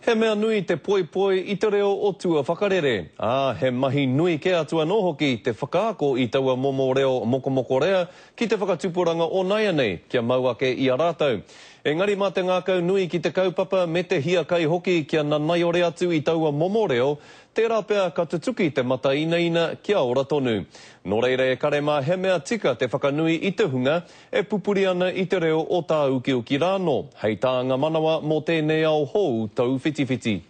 He mea nui te poi I te reo o tua whakarere. He mahi nui ke atua no hoki te whakaako I taua momo reo mokomoko rea ki te whakatupuranga o naia nei kia mauake I a rātou. Engari mā te ngākau nui ki te kaupapa me te hia kai hoki kia nanai ore atu I taua momo reo, tērā pea ka tutuki te mata ina kia ora tonu. Nō reire e karema he mea tika te whakanui I te hunga e pupuri ana I te reo o tā uki rāno. Hei tāanga manawa mō tēnei ao hou tau whitiwhiti.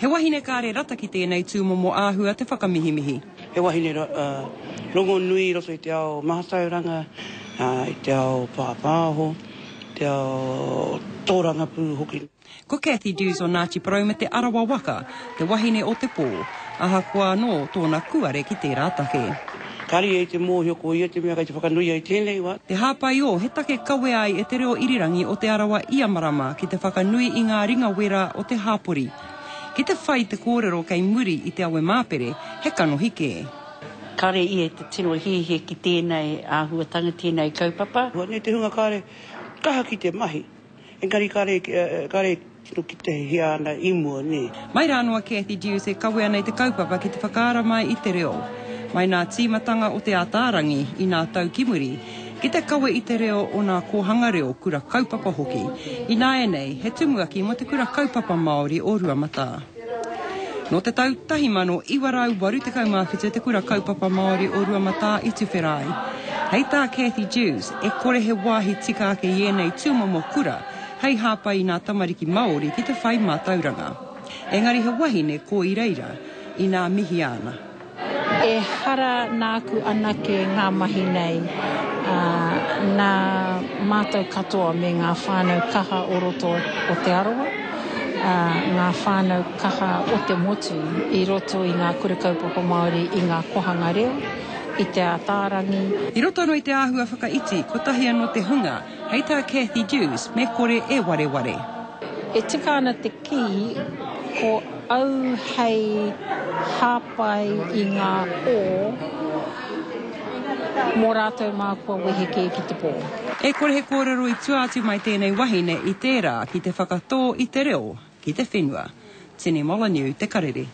He wahine kāre rata ki tēnei tūmomo āhua te whakamihimihi. He wahine rongo nui roto I te ao mahatauranga, I te ao pāpāho, te ao tōranga pū hoki. Ko Cathy Dews o Ngāti Porou me te arawa waka, te wahine o te pō, ahakoa no tōna kuare ki te rātake. Kari e te mōhioko I te mea kai te whakanui ai tēnei wa. Te hāpai o he take kawe ai e te reo irirangi o te arawa Iamarama ki te whakanui I ngā ringa wera o te hāpori. Ki te whai te kōrero kei muri I te awe māpere, he kano hike. Kare I e te tino hihe ki tēnei āhuatanga tēnei kaupapa. Ne te hunga kare kaha ki te mahi. Engari kare tino ki te hia ana imua ne. Mai rānoa Cathy Dews e kawe ana I te kaupapa ki te whakaara mai I te reo. Mai nā tīmatanga o te ātārangi I nā tau kimuri, ki te kawe I te reo o nā kohanga reo kura kaupapa hoki. I nā e nei, he tumuaki mo te kura kaupapa Māori o Ruamata. No te tau tahimano iwarau waru te kaumāwhite te kura kaupapa Māori o Ruamata I Tuwherai. Hei tā Cathy Dews, e kore he wāhi tika ake I enei tūmomo kura, hei hāpai I nā tamariki Māori ki te whai mātauranga. Engari he wahine ko I reira, I nā mihi ana. E hara nāku anake ngā mahi nei, nā mātou katoa me ngā whānau kaha o roto o te arawa, ngā whānau kaha o te motu I roto I ngā kura kaupapa Māori I ngā kohanga reo, I te ātārangi. I roto anō I te āhua whakaiti, ko tahi anō te hunga, hei tā Cathy Dews, me kore e wareware. E tika ana te ki, ko au hei hāpai I ngā o, mō rātou mākua weheke ki te pō. E kore he kōrero I tuātu mai tēnei wahine I tērā ki te whakatō I te reo, ki te whenua. Tini Molyneux, te karere.